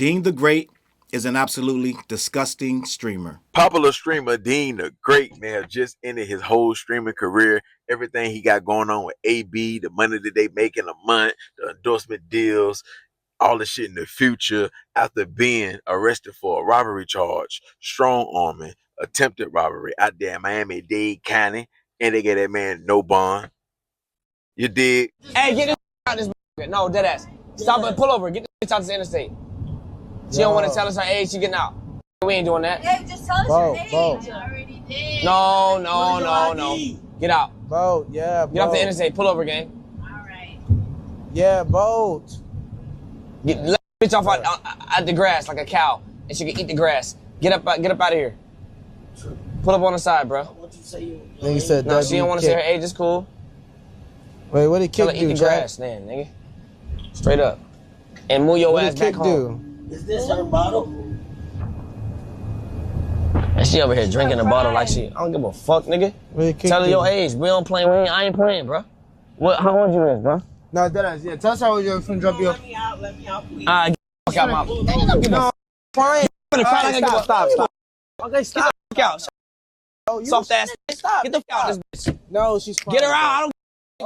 Deen the Great is an absolutely disgusting streamer. Popular streamer Deen the Great, man, just ended his whole streaming career. Everything he got going on with AB, the money that they make in a month, the endorsement deals, all the shit in the future after being arrested for a robbery charge, strong arming, attempted robbery out there in Miami-Dade County, and they gave that man no bond. You dig? Hey, get this out this. No, dead ass. Stop and pull over. Get this out this interstate. She don't want to tell us her age. She getting out. We ain't doing that. Hey, just tell us your age. I already did. No. Get out. Boat, yeah, boat. Get off the interstate. Pull over, gang. All right. Yeah, boat. Let the bitch off at the grass like a cow, and she can eat the grass. Get up out of here. Pull up on the side, bro. What you say? Nigga said no, she don't want to say her age. It's cool. Wait, what did Kick do? Eat the grass, then, nigga. Straight up, and move your ass back home. Is this her bottle? And she over here drinking the bottle like she. I don't give a fuck, nigga. Tell her your age. We don't play. I ain't playing, bro. What? How old you is, bro? No, that yeah. Tell us how old you is. Finna drop you off. Let me out, please. Get the fuck out my. No, fine. Stop. Okay, stop. Get the fuck out. Oh, Soft ass. Stop. Get the fuck out this bitch. No, she's fine. Get her out. I don't.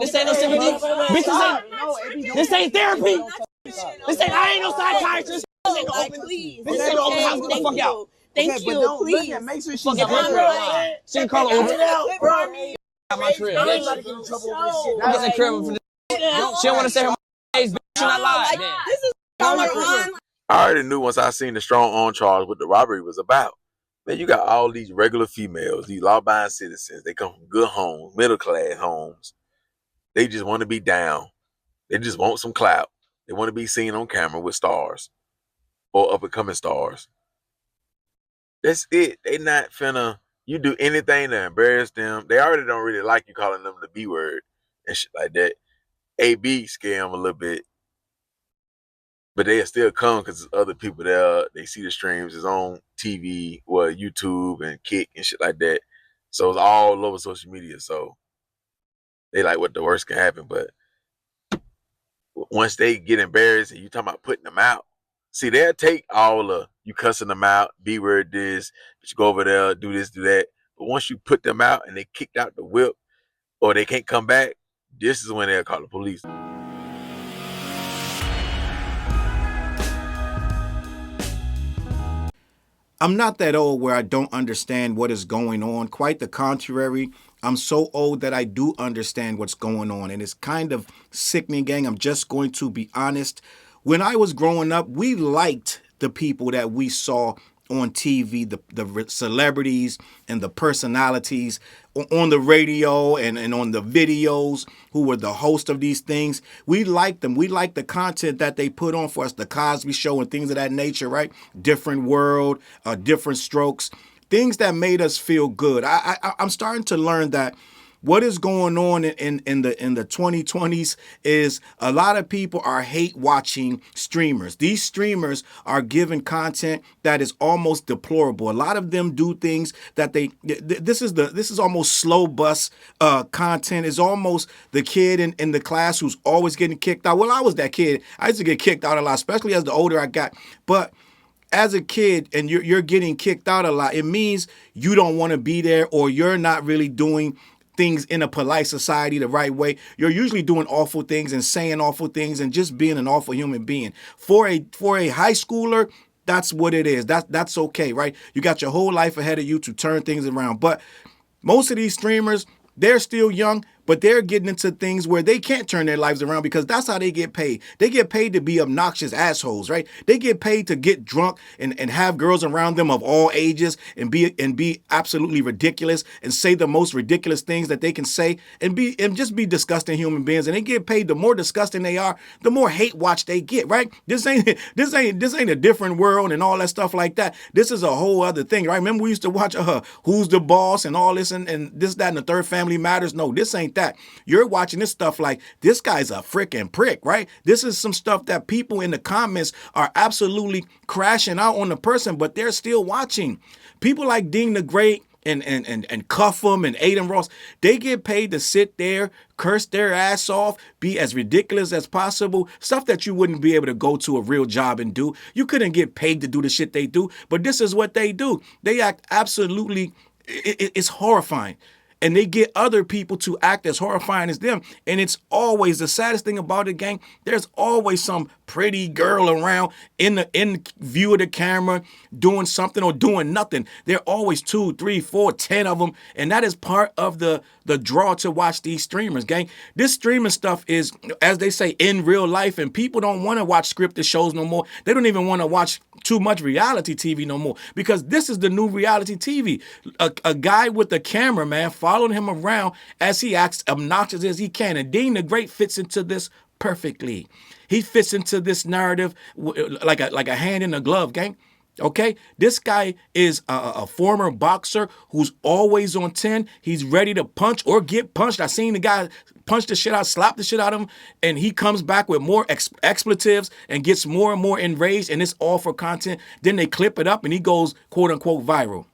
This ain't no sympathy. Bitch, this ain't therapy. I ain't no psychiatrist. This ain't no open. This ain't no open house. Get the fuck out. Thank you, please. Make sure she's She can call her Uber. Out my crib, bitch. Get the crib for this. She don't want to say her age, bitch. She not live. This is color on. I already knew once I seen the strong arm charge what the robbery was about. Man, you got all these regular females, these law-abiding citizens. They come from good homes, middle-class homes. They just want to be down. They just want some clout. They want to be seen on camera with stars or up-and-coming stars. That's it. They not finna, you do anything to embarrass them. They already don't really like you calling them the B word and shit like that. AB scare them a little bit. But they'll still come because there's other people there. They see the streams. It's on TV, well, YouTube and Kick and shit like that. So it's all over social media. So they like what the worst can happen. But once they get embarrassed and you talking about putting them out, see, they'll take all the you cussing them out, B word this, but you go over there, do this, do that. But once you put them out and they kicked out the whip or they can't come back, this is when they'll call the police. I'm not that old where I don't understand what is going on. Quite the contrary. I'm so old that I do understand what's going on. And it's kind of sickening, gang. I'm just going to be honest. When I was growing up, we liked the people that we saw on TV, the celebrities and the personalities on the radio and on the videos who were the host of these things. We liked them. We liked the content that they put on for us, the Cosby Show and things of that nature, right? Different world, different strokes, things that made us feel good. I'm starting to learn that what is going on in the 2020s is a lot of people are hate watching streamers. These streamers are given content that is almost deplorable. A lot of them do things that this is almost slow bus content. It's almost the kid in the class who's always getting kicked out. Well, I was that kid. I used to get kicked out a lot, especially as the older I got. But as a kid and you're getting kicked out a lot, it means you don't want to be there or you're not really doing things in a polite society the right way. You're usually doing awful things and saying awful things and just being an awful human being. For a high schooler, that's what it is. That's okay, right? You got your whole life ahead of you to turn things around. But most of these streamers, they're still young, but they're getting into things where they can't turn their lives around because that's how they get paid. They get paid to be obnoxious assholes, right? They get paid to get drunk and have girls around them of all ages and be absolutely ridiculous and say the most ridiculous things that they can say and just be disgusting human beings. And they get paid. The more disgusting they are, the more hate watch they get, right? This ain't a different world and all that stuff like that. This is a whole other thing, right? Remember we used to watch Who's the Boss and all this and this, that, and the Third Family Matters. No, this ain't that. You're watching this stuff like this guy's a freaking prick, right? This is some stuff that people in the comments are absolutely crashing out on the person, but they're still watching. People like Deen the Great and cuff them and Aiden Ross. They get paid to sit there, curse their ass off, be as ridiculous as possible, stuff that you wouldn't be able to go to a real job and do. You couldn't get paid to do the shit they do, but this is what they do. They act absolutely, it's horrifying. And they get other people to act as horrifying as them. And it's always the saddest thing about it, gang. There's always some pretty girl around in view of the camera doing something or doing nothing. There are always 2, 3, 4, 10 of them. And that is part of the draw to watch these streamers, gang. This streaming stuff is, as they say, in real life. And people don't want to watch scripted shows no more. They don't even want to watch too much reality TV no more, because this is the new reality TV. A guy with a camera, man, following him around as he acts obnoxious as he can. And Deen the Great fits into this perfectly. He fits into this narrative like a hand in a glove, gang. Okay, this guy is a former boxer who's always on 10. He's ready to punch or get punched. I seen the guy punch the shit out, slap the shit out of him, and he comes back with more expletives and gets more and more enraged, and it's all for content. Then they clip it up and he goes, quote unquote, viral.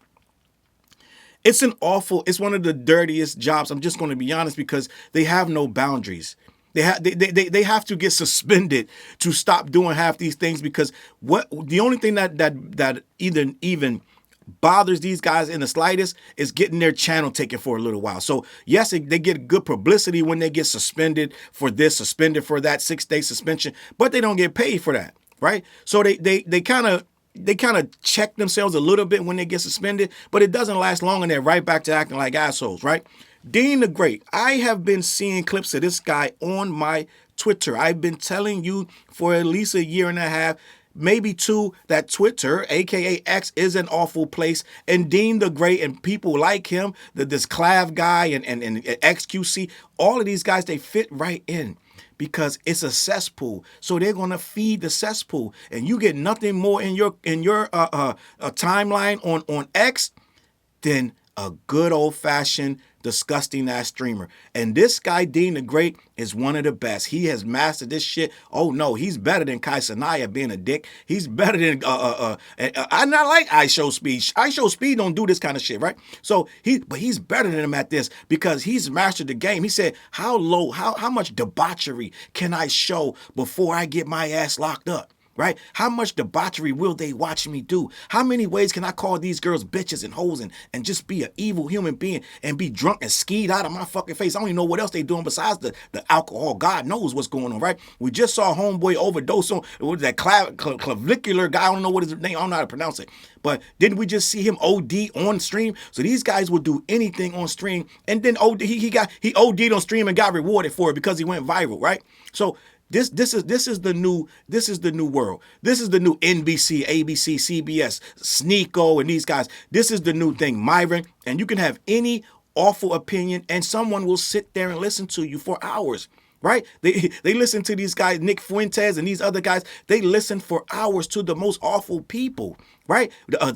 It's one of the dirtiest jobs. I'm just going to be honest, because they have no boundaries. They have to get suspended to stop doing half these things, because the only thing that even bothers these guys in the slightest is getting their channel taken for a little while. So yes, they get good publicity when they get suspended for this, suspended for that, 6-day suspension, but they don't get paid for that, right? So they kind of check themselves a little bit when they get suspended, but it doesn't last long and they're right back to acting like assholes, right? Deen the Great. I have been seeing clips of this guy on my Twitter. I've been telling you for at least a year and a half, maybe 2, that Twitter, aka X, is an awful place. And Deen the Great and people like him, this Clav guy and XQC, all of these guys, they fit right in, because it's a cesspool. So they're gonna feed the cesspool, and you get nothing more in your timeline on X than a good old-fashioned disgusting ass streamer. And this guy, Deen the Great, is one of the best. He has mastered this shit. Oh no, he's better than Kai Sanaya being a dick. He's better than I'm not like iShowSpeed. iShowSpeed don't do this kind of shit, right? So he's better than him at this, because he's mastered the game. He said, how much debauchery can I show before I get my ass locked up? Right? How much debauchery will they watch me do? How many ways can I call these girls bitches and hoes and just be an evil human being and be drunk and skied out of my fucking face? I don't even know what else they doing besides the alcohol. God knows what's going on, right? We just saw homeboy overdose on that clavicular guy. I don't know what his name. I don't know how to pronounce it. But didn't we just see him OD on stream? So these guys will do anything on stream, and then he OD'd on stream and got rewarded for it because he went viral, right? So This is the new world. This is the new NBC, ABC, CBS, Sneeko, and these guys. This is the new thing, Myron. And you can have any awful opinion, and someone will sit there and listen to you for hours, right? They listen to these guys, Nick Fuentes and these other guys. They listen for hours to the most awful people, right?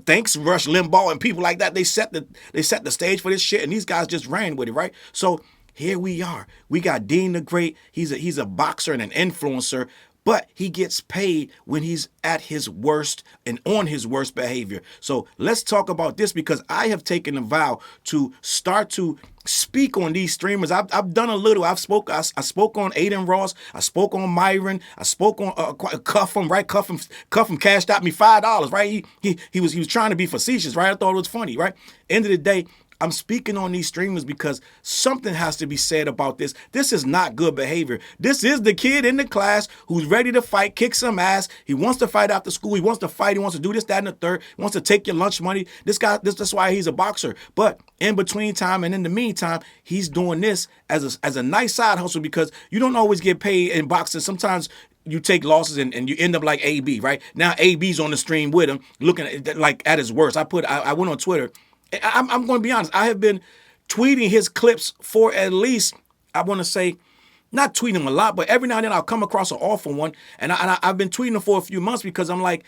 Thanks, Rush Limbaugh and people like that. They set the stage for this shit, and these guys just ran with it, right? So here we are. We got Deen the Great. He's a boxer and an influencer, but he gets paid when he's at his worst and on his worst behavior. So let's talk about this, because I have taken a vow to start to speak on these streamers. I've done a little. I spoke on Aiden Ross. I spoke on Myron. I spoke on Cuffham, right? Cuffham cashed out me $5, right? He was trying to be facetious, right? I thought it was funny, right? End of the day, I'm speaking on these streamers because something has to be said about this. This is not good behavior. This is the kid in the class who's ready to fight, kick some ass. He wants to fight after school. He wants to fight. He wants to do this, that, and the third. He wants to take your lunch money. That's why he's a boxer. But in between time and in the meantime, he's doing this as a nice side hustle, because you don't always get paid in boxing. Sometimes you take losses and you end up like AB, right? Now AB's on the stream with him, looking at his worst. I went on Twitter. I'm going to be honest. I have been tweeting his clips for at least, I want to say, not tweeting him a lot, but every now and then I'll come across an awful one. And I've been tweeting him for a few months, because I'm like,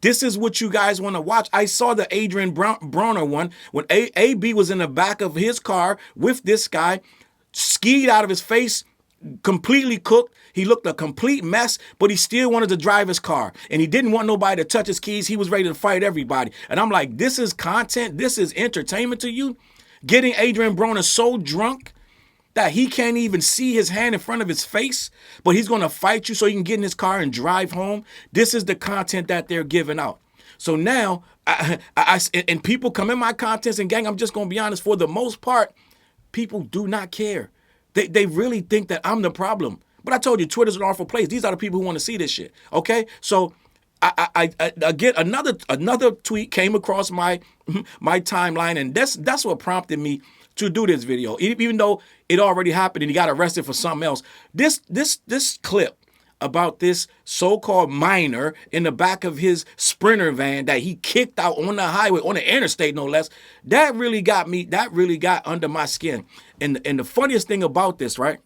this is what you guys want to watch. I saw the Adrian Bronner one when AB was in the back of his car with this guy, skied out of his face, completely cooked. He looked a complete mess, but he still wanted to drive his car. And he didn't want nobody to touch his keys. He was ready to fight everybody. And I'm like, this is content. This is entertainment to you? Getting Adrian Broner so drunk that he can't even see his hand in front of his face, but he's going to fight you so he can get in his car and drive home. This is the content that they're giving out. So now, and people come in my contents, and gang, I'm just going to be honest, for the most part, people do not care. They really think that I'm the problem. But I told you, Twitter's an awful place. These are the people who want to see this shit. Okay? So I again, another tweet came across my timeline, and that's what prompted me to do this video. Even though it already happened and he got arrested for something else. This clip about this so-called minor in the back of his Sprinter van that he kicked out on the highway, on the interstate no less, that really got under my skin. And the funniest thing about this, right?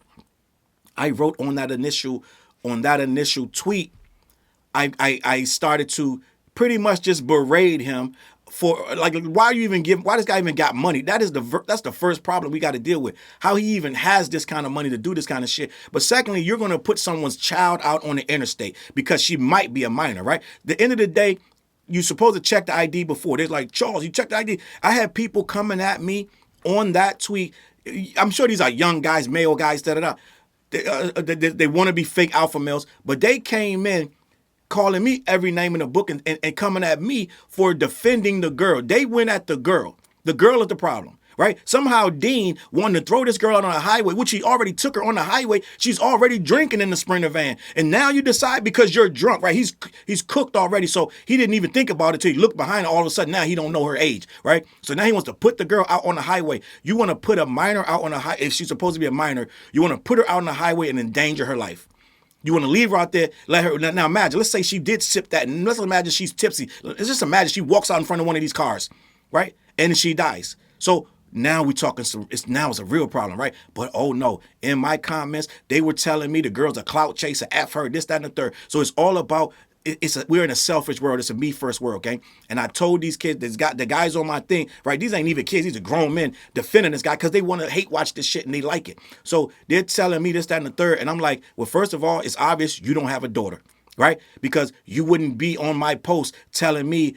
I wrote on that initial tweet, I started to pretty much just berate him for, like, why this guy even got money? That's the first problem we got to deal with. How he even has this kind of money to do this kind of shit. But secondly, you're going to put someone's child out on the interstate because she might be a minor, right? The end of the day, you're supposed to check the ID before. They're like, Charles, you checked the ID. I had people coming at me on that tweet. I'm sure these are young guys, male guys, da-da-da. They want to be fake alpha males, but they came in calling me every name in the book and coming at me for defending the girl. They went at the girl. The girl is the problem, right? Somehow Deen wanted to throw this girl out on a highway, which he already took her on the highway. She's already drinking in the Sprinter van. And now you decide because you're drunk, right? He's cooked already, so he didn't even think about it till he looked behind her. All of a sudden, now he don't know her age, right? So now he wants to put the girl out on the highway. You want to put a minor out on the highway. If she's supposed to be a minor, you want to put her out on the highway and endanger her life. You want to leave her out there, let her, now imagine, let's say she did sip that, and let's imagine she's tipsy. Let's just imagine she walks out in front of one of these cars, right? And she dies. So now we're talking, it's a real problem, right? But oh no, in my comments, they were telling me the girl's a clout chaser, F her, this, that, and the third. So it's all about, we're in a selfish world. It's a me first world, okay? And I told these kids, the guys on my thing, right? These ain't even kids. These are grown men defending this guy because they want to hate watch this shit and they like it. So they're telling me this, that, and the third. And I'm like, well, first of all, it's obvious you don't have a daughter, right? Because you wouldn't be on my post telling me,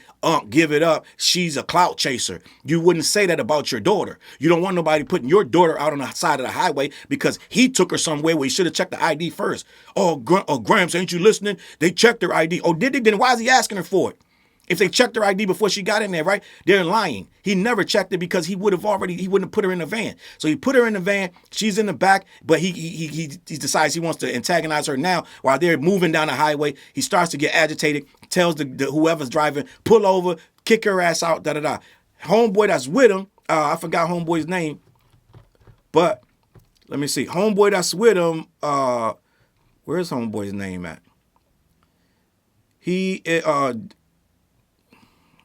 give it up. She's a clout chaser. You wouldn't say that about your daughter. You don't want nobody putting your daughter out on the side of the highway because he took her somewhere where he should have checked the ID first. Oh, Gramps, ain't you listening? They checked her ID. Oh, did they? Then why is he asking her for it? If they checked her ID before she got in there, right? They're lying. He never checked it because he wouldn't have put her in the van. So he put her in the van. She's in the back, but he decides he wants to antagonize her now while they're moving down the highway. He starts to get agitated, tells the whoever's driving, pull over, kick her ass out, da-da-da. Homeboy that's with him, I forgot homeboy's name, but let me see. Homeboy that's with him, where's homeboy's name at?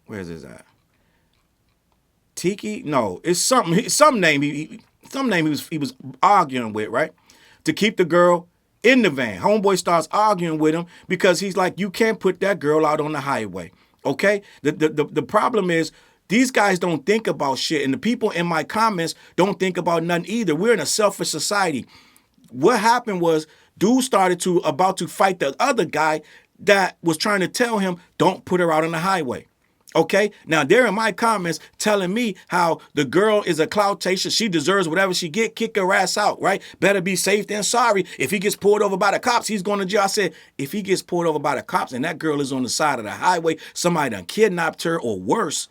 Where's his at? Tiki? No, it's some name he was arguing with, right? To keep the girl in the van. Homeboy starts arguing with him because he's like, you can't put that girl out on the highway. Okay? The problem is these guys don't think about shit, and the people in my comments don't think about nothing either. We're in a selfish society. What happened was dude started about to fight the other guy that was trying to tell him, don't put her out on the highway. Okay, now they're in my comments telling me how the girl is a clout chaser. She deserves whatever she get. Kick her ass out, right? Better be safe than sorry. If he gets pulled over by the cops, he's going to jail. I said, if he gets pulled over by the cops and that girl is on the side of the highway, somebody done kidnapped her or worse,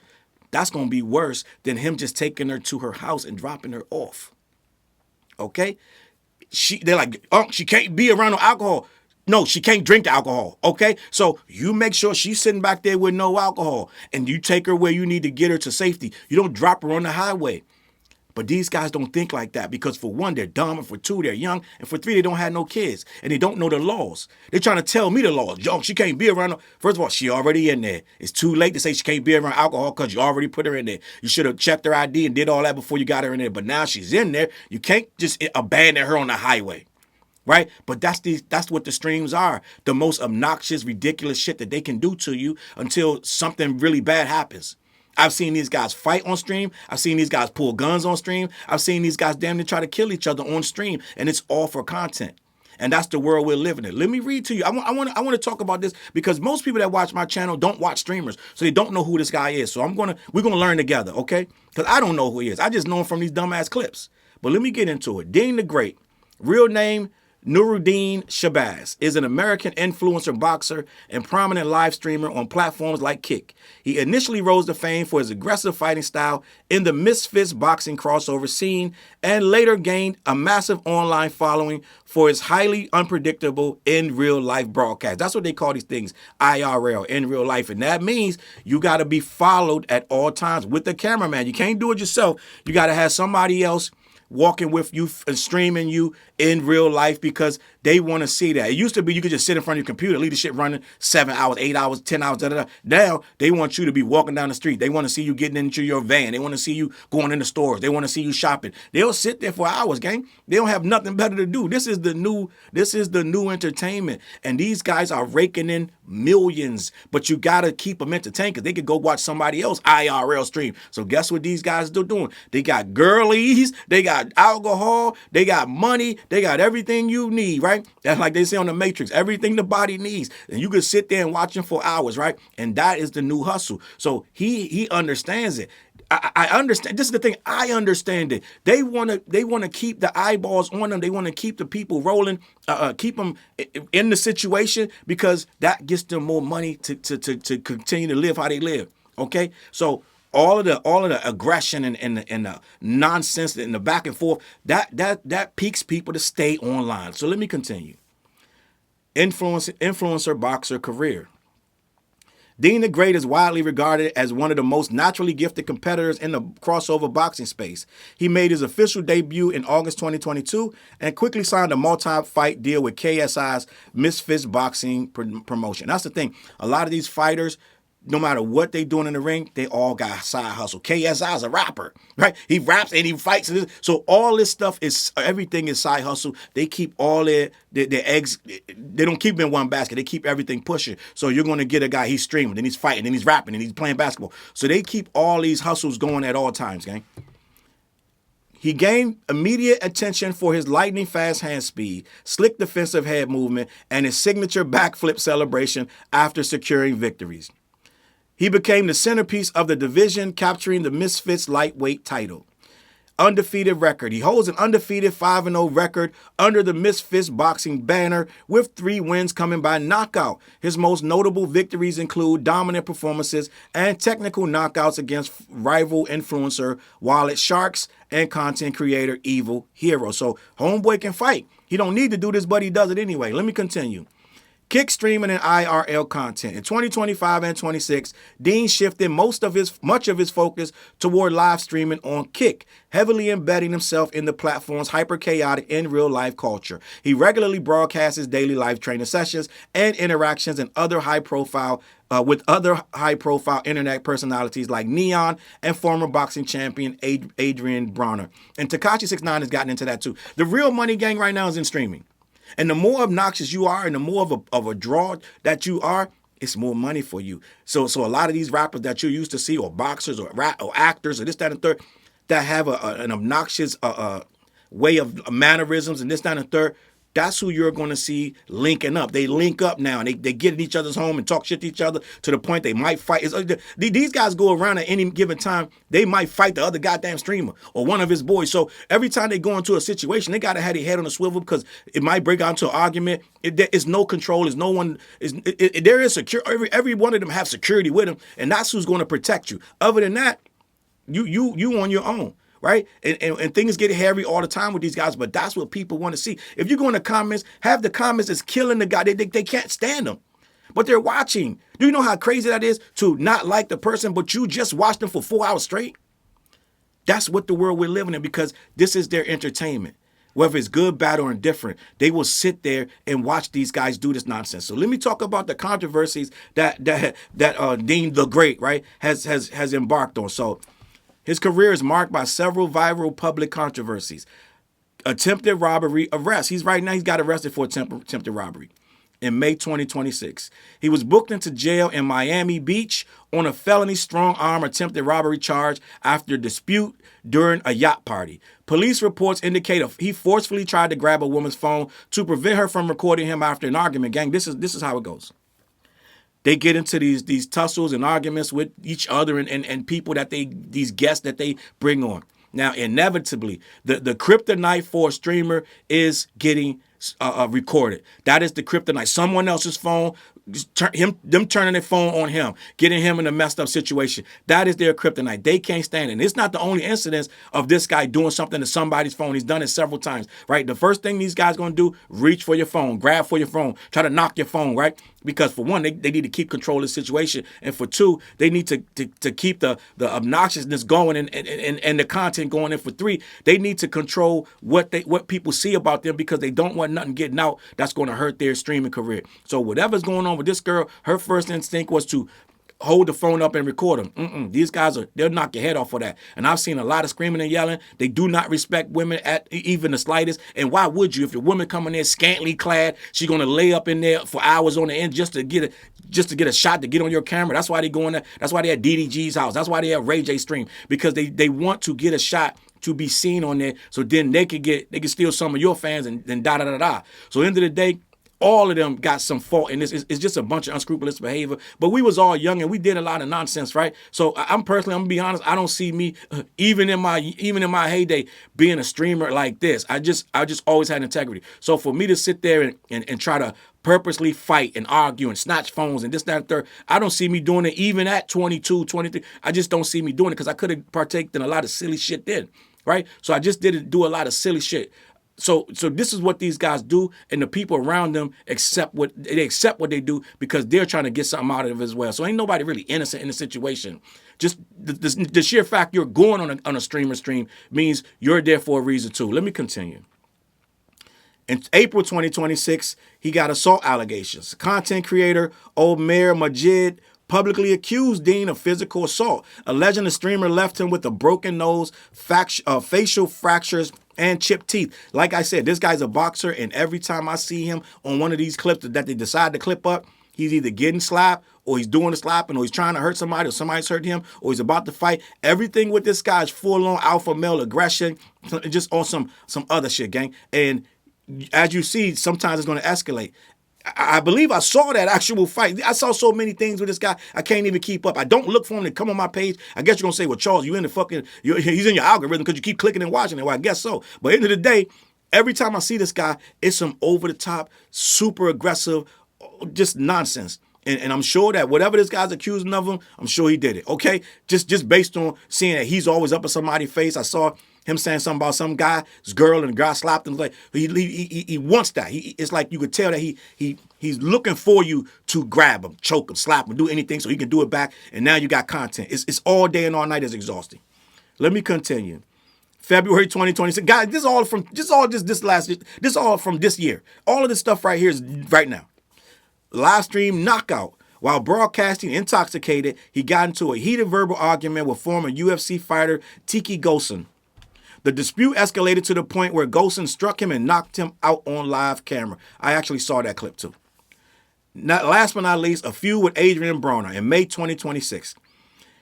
that's going to be worse than him just taking her to her house and dropping her off. Okay, they're like, oh, she can't be around no alcohol. No, she can't drink the alcohol, okay? So you make sure she's sitting back there with no alcohol and you take her where you need to get her to safety. You don't drop her on the highway. But these guys don't think like that because for one, they're dumb, and for two, they're young, and for three, they don't have no kids, and they don't know the laws. They're trying to tell me the laws. Yo, she can't be around. First of all, she already in there. It's too late to say she can't be around alcohol because you already put her in there. You should have checked her ID and did all that before you got her in there. But now she's in there. You can't just abandon her on the highway. Right? But that's what the streams are. The most obnoxious, ridiculous shit that they can do to you until something really bad happens. I've seen these guys fight on stream. I've seen these guys pull guns on stream. I've seen these guys damn near try to kill each other on stream, and it's all for content. And that's the world we're living in. Let me read to you. I want to talk about this because most people that watch my channel don't watch streamers, so they don't know who this guy is. So we're gonna learn together, okay? Because I don't know who he is. I just know him from these dumbass clips. But let me get into it. Deen the Great, real name Nuruddin Shabazz, is an American influencer boxer and prominent live streamer on platforms like Kick. He initially rose to fame for his aggressive fighting style in the Misfits boxing crossover scene and later gained a massive online following for his highly unpredictable in real life broadcast. That's what they call these things, IRL, in real life. And that means you got to be followed at all times with the cameraman. You can't do it yourself. You got to have somebody else walking with you and streaming you in real life because they want to see that. It used to be you could just sit in front of your computer, leave the shit running 7 hours, 8 hours, 10 hours, da, da, da. Now they want you to be walking down the street. They want to see you getting into your van. They want to see you going in the stores. They want to see you shopping. They'll sit there for hours, gang. They don't have nothing better to do. This is the new entertainment. And these guys are raking in millions, but you got to keep them entertained because they could go watch somebody else IRL stream. So guess what these guys are doing? They got girlies, they got alcohol, they got money, they got everything you need, right? That's like they say on the Matrix, everything the body needs. And you can sit there and watch them for hours, right? And that is the new hustle. So he understands it. I understand. This is the thing. I understand it. They want to keep the eyeballs on them. They want to keep the people rolling, keep them in the situation because that gets them more money to continue to live how they live. Okay, so all of the aggression and the nonsense and the back and forth that piques people to stay online. So let me continue. Influencer boxer career. Deen the Great is widely regarded as one of the most naturally gifted competitors in the crossover boxing space. He made his official debut in August 2022 and quickly signed a multi-fight deal with KSI's Misfits boxing promotion. That's the thing. A lot of these fighters, no matter what they doing in the ring, they all got side hustle. KSI is a rapper, right? He raps and he fights. So all this stuff everything is side hustle. They keep all their eggs, they don't keep them in one basket. They keep everything pushing. So you're going to get a guy, he's streaming, then he's fighting, then he's rapping, and he's playing basketball. So they keep all these hustles going at all times, gang. He gained immediate attention for his lightning fast hand speed, slick defensive head movement, and his signature backflip celebration after securing victories. He became the centerpiece of the division, capturing the Misfits lightweight title. Undefeated record. He holds an undefeated 5-0 record under the Misfits boxing banner with 3 wins coming by knockout. His most notable victories include dominant performances and technical knockouts against rival influencer Wallet Sharks and content creator Evil Hero. So homeboy can fight. He don't need to do this, but he does it anyway. Let me continue. Kick streaming and IRL content. In 2025 and 26, Deen shifted much of his focus toward live streaming on Kick, heavily embedding himself in the platform's hyper-chaotic in real-life culture. He regularly broadcasts his daily live training sessions and interactions with other high-profile internet personalities like Neon and former boxing champion Adrian Bronner. And Tekashi 6ix9ine has gotten into that too. The real money gang right now is in streaming. And the more obnoxious you are and the more of a draw that you are, it's more money for you. So a lot of these rappers that you used to see, or boxers or actors or this, that, and third, that have an obnoxious way of mannerisms and this, that, and third, that's who you're going to see linking up. They link up now, and they get in each other's home and talk shit to each other to the point they might fight. These guys go around at any given time, they might fight the other goddamn streamer or one of his boys. So every time they go into a situation, they got to have their head on a swivel because it might break out into an argument. It's no control. There's no one. There is security. Every one of them have security with them, and that's who's going to protect you. Other than that, you on your own. Right? And things get hairy all the time with these guys, but that's what people want to see. If you go in the comments, have the comments is killing the guy. They can't stand them. But they're watching. Do you know how crazy that is to not like the person, but you just watch them for 4 hours straight? That's what the world we're living in because this is their entertainment. Whether it's good, bad, or indifferent, they will sit there and watch these guys do this nonsense. So let me talk about the controversies that Deen the Great, right, has embarked on. So his career is marked by several viral public controversies. Attempted robbery, arrest. He's got arrested for attempted robbery. in May 2026. He was booked into jail in Miami Beach on a felony strong-arm attempted robbery charge after a dispute during a yacht party. Police reports indicate he forcefully tried to grab a woman's phone to prevent her from recording him after an argument. Gang, this is how it goes. They get into these tussles and arguments with each other and people these guests that they bring on. Now, inevitably, the kryptonite for a streamer is getting recorded. That is the kryptonite. Someone else's phone, them turning their phone on him, getting him in a messed up situation. That is their kryptonite. They can't stand it. And it's not the only incidence of this guy doing something to somebody's phone. He's done it several times, right? The first thing these guys going to do, reach for your phone, grab for your phone, try to knock your phone, right? Because for one, they need to keep control of the situation. And for two, they need to keep the obnoxiousness going and the content going. And for three, they need to control what people see about them because they don't want nothing getting out that's going to hurt their streaming career. So whatever's going on with this girl, her first instinct was to hold the phone up and record them. These guys they'll knock your head off for that. And I've seen a lot of screaming and yelling. They do not respect women at even the slightest. And why would you? If your woman coming in scantily clad, she's gonna lay up in there for hours on the end just to get a shot to get on your camera. That's why they going there. That's why they at DDG's house. That's why they at Ray J Stream, because they want to get a shot to be seen on there, so then they can steal some of your fans and da da da da. So end of the day, all of them got some fault in this. It's just a bunch of unscrupulous behavior. But we was all young and we did a lot of nonsense, right? So I'm gonna be honest. I don't see me even in my heyday being a streamer like this. I just always had integrity. So for me to sit there and try to purposely fight and argue and snatch phones and this, that, and third, I don't see me doing it even at 22, 23. I just don't see me doing it because I could have partaken in a lot of silly shit then, right? So I just didn't do a lot of silly shit. So this is what these guys do, and the people around them accept what they do because they're trying to get something out of it as well. So ain't nobody really innocent in the situation. Just the sheer fact you're going on a streamer stream means you're there for a reason too. Let me continue. In April 2026, he got assault allegations. Content creator Omer Majid publicly accused Deen of physical assault, alleging the streamer left him with a broken nose, facial fractures, and chipped teeth. Like I said, this guy's a boxer, and every time I see him on one of these clips that they decide to clip up, he's either getting slapped, or he's doing the slapping, or he's trying to hurt somebody, or somebody's hurt him, or he's about to fight. Everything with this guy is full-on alpha male aggression, just on some other shit, gang. And as you see, sometimes it's going to escalate. I believe I saw that actual fight. I saw so many things with this guy, I can't even keep up. I don't look for him to come on my page. I guess you're going to say, well, Charles, he's in your algorithm because you keep clicking and watching it. Well, I guess so. But at the end of the day, every time I see this guy, it's some over-the-top, super aggressive, just nonsense. And I'm sure that whatever this guy's accusing of him, I'm sure he did it, okay? Just based on seeing that he's always up in somebody's face. I saw him saying something about some guy's girl, and the guy slapped him. Like he wants that. It's like you could tell that he's looking for you to grab him, choke him, slap him, do anything so he can do it back. And now you got content. It's all day and all night. It's exhausting. Let me continue. February 2026. Guys, this all from this year. All of this stuff right here is right now. Live stream knockout. While broadcasting intoxicated, he got into a heated verbal argument with former UFC fighter Tiki Gosen. The dispute escalated to the point where Gosen struck him and knocked him out on live camera. I actually saw that clip too. Last but not least, a feud with Adrian Broner in May 2026.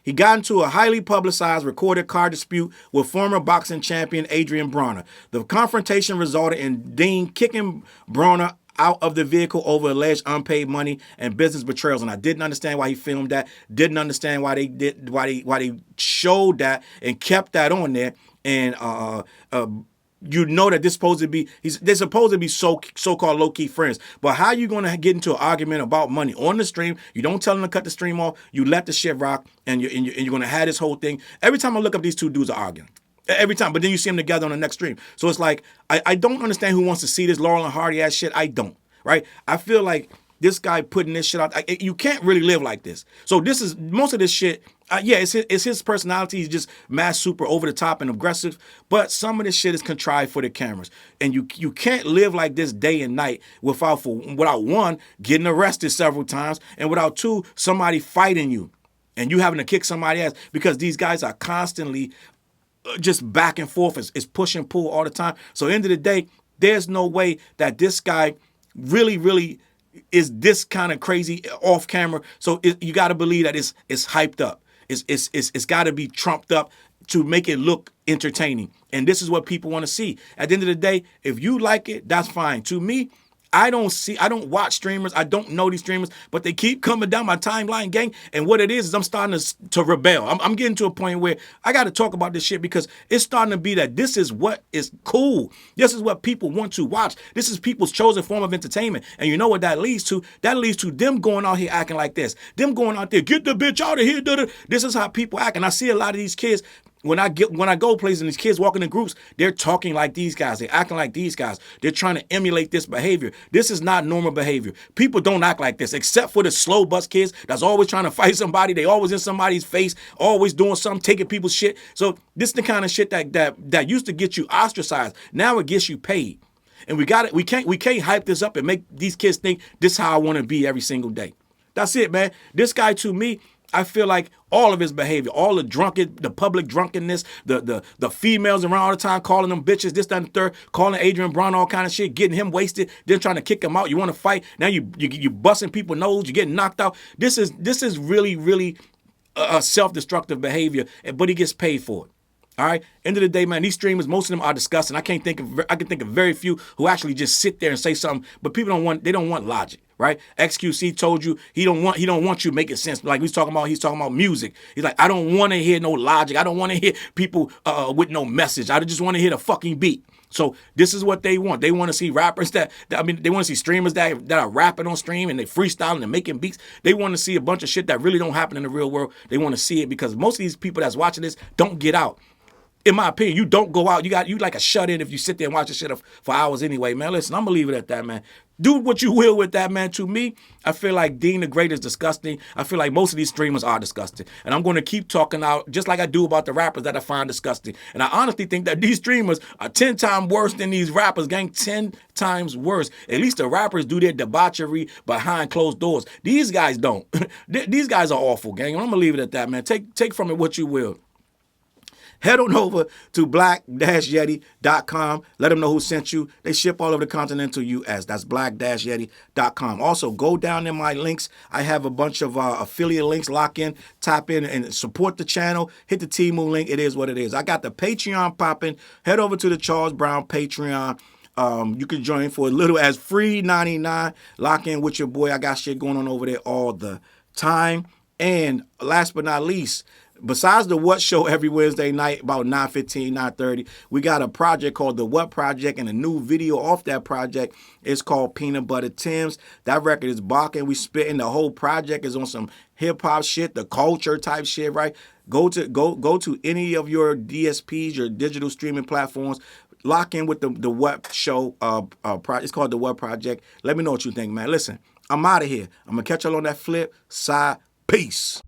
He got into a highly publicized recorded car dispute with former boxing champion Adrian Broner. The confrontation resulted in Deen kicking Broner out of the vehicle over alleged unpaid money and business betrayals. And I didn't understand why he filmed that. Didn't understand why they showed that and kept that on there. And you know that they're supposed to be so-called low-key friends. But how you going to get into an argument about money on the stream? You don't tell them to cut the stream off. You let the shit rock, and you're going to have this whole thing. Every time I look up, these two dudes are arguing. Every time. But then you see them together on the next stream. So it's like, I don't understand who wants to see this Laurel and Hardy ass shit. I don't, right? I feel like this guy putting this shit out, you can't really live like this. So this is, most of this shit, it's his personality. He's just mass super over the top and aggressive. But some of this shit is contrived for the cameras. And you can't live like this day and night without one, getting arrested several times, and without two, somebody fighting you and you having to kick somebody ass, because these guys are constantly just back and forth. It's push and pull all the time. So at the end of the day, there's no way that this guy really is this kind of crazy off camera. So you got to believe that it's hyped up. It's got to be trumped up to make it look entertaining. And this is what people want to see. At the end of the day, if you like it, that's fine. To me, I don't watch streamers. I don't know these streamers, but they keep coming down my timeline, gang. And what it is I'm starting to rebel. I'm getting to a point where I got to talk about this shit because it's starting to be that this is what is cool. This is what people want to watch. This is people's chosen form of entertainment. And you know what that leads to? That leads to them going out here acting like this. Them going out there, get the bitch out of here. This is how people act. And I see a lot of these kids. When I go places and these kids walking in groups, they're talking like these guys. They're acting like these guys. They're trying to emulate this behavior. This is not normal behavior. People don't act like this, except for the slow bus kids that's always trying to fight somebody. They always in somebody's face, always doing something, taking people's shit. So this is the kind of shit that used to get you ostracized. Now it gets you paid. And we can't hype this up and make these kids think this is how I want to be every single day. That's it, man. This guy, to me, I feel like all of his behavior, all the public drunkenness, the females around all the time calling them bitches, this, that, and the third, calling Adrian Brown all kind of shit, getting him wasted, then trying to kick him out. You want to fight, now you busting people's nose, you're getting knocked out. This is really, really self-destructive behavior, but he gets paid for it. All right. End of the day, man, these streamers, most of them are disgusting. I can think of very few who actually just sit there and say something, but people don't want logic, right? XQC told you he don't want you making sense. Like he's talking about music. He's like, I don't want to hear no logic. I don't want to hear people with no message. I just want to hear the fucking beat. So this is what they want. They want to see rappers they want to see streamers that are rapping on stream and they freestyling and making beats. They want to see a bunch of shit that really don't happen in the real world. They want to see it because most of these people that's watching this don't get out. In my opinion, you don't go out. You like a shut-in if you sit there and watch this shit for hours anyway, man. Listen, I'm going to leave it at that, man. Do what you will with that, man. To me, I feel like Deen the Great is disgusting. I feel like most of these streamers are disgusting. And I'm going to keep talking out just like I do about the rappers that I find disgusting. And I honestly think that these streamers are 10 times worse than these rappers, gang. 10 times worse. At least the rappers do their debauchery behind closed doors. These guys don't. These guys are awful, gang. And I'm going to leave it at that, man. Take from it what you will. Head on over to black-yeti.com. Let them know who sent you. They ship all over the continental U.S. That's black-yeti.com. Also, go down in my links. I have a bunch of affiliate links. Lock in, tap in, and support the channel. Hit the Temu link. It is what it is. I got the Patreon popping. Head over to the Charles Brown Patreon. You can join for as little as free $99. Lock in with your boy. I got shit going on over there all the time. And last but not least, besides the What Show every Wednesday night about 9:15, 9:30, we got a project called The What Project, and a new video off that project is called Peanut Butter Tims. That record is barking. We spitting. The whole project is on some hip-hop shit, the culture type shit, right? Go to any of your DSPs, your digital streaming platforms. Lock in with the What Show it's called The What Project. Let me know what you think, man. Listen, I'm out of here. I'm going to catch y'all on that flip side. Peace.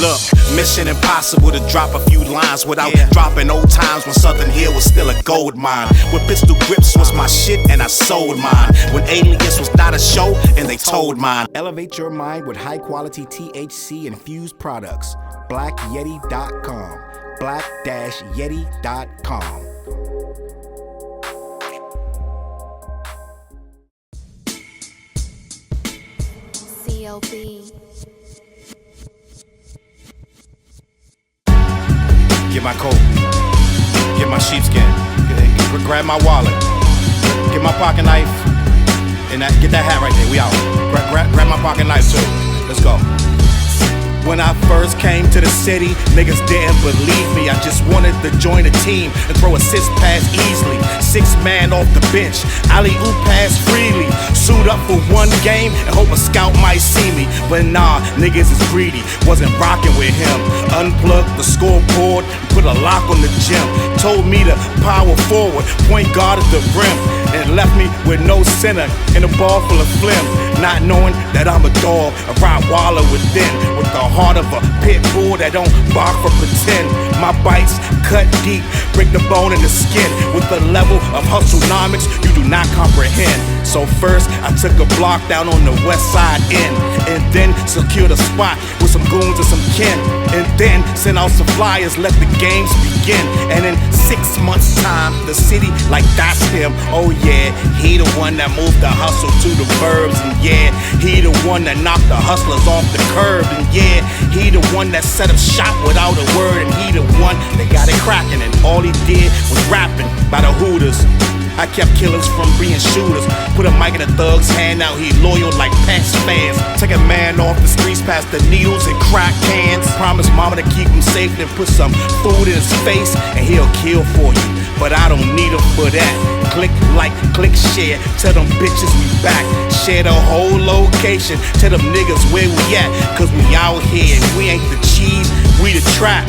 Look, mission impossible to drop a few lines without dropping old times when Southern Hill was still a gold mine. When pistol grips was my shit and I sold mine. When Alias was not a show and they told mine. Elevate your mind with high quality THC infused products. BlackYeti.com. Black-Yeti.com. CLB. Get my coat, get my sheepskin, grab my wallet, get my pocket knife, and get that hat right there. We out. Grab my pocket knife too. Let's go. When I first came to the city, niggas didn't believe me. I just wanted to join a team and throw assist pass easily. 6 man off the bench, alley-oop pass freely. Suit up for one game and hope a scout might see me. But nah, niggas is greedy, wasn't rocking with him. Unplugged the scoreboard, put a lock on the gym. Told me to power forward, point guard at the rim. And left me with no center and a ball full of phlegm. Not knowing that I'm a dog, a Rottweiler within. With the heart of a pit bull that don't bark for pretend. My bites cut deep, break the bone and the skin. With the level of hustlenomics you do not comprehend. So first I took a block down on the west side end, and then secured a spot with some goons and some kin. And then send out some flyers, let the games begin. And in 6 months' time, the city like that's him. Oh yeah, he the one that moved the hustle to the burbs. And yeah, he the one that knocked the hustlers off the curb. And yeah, he the one that set up shop without a word. And he the one that got it cracking. And all he did was rapping by the Hooters. I kept killers from being shooters. Put a mic in a thug's hand, now he loyal like Pats fans. Take a man off the streets past the needles and crack cans. Promise mama to keep him safe, then put some food in his face, and he'll kill for you. But I don't need him for that. Click like, click share. Tell them bitches we back. Share the whole location. Tell them niggas where we at. Cause we out here and we ain't the cheese, we the trap.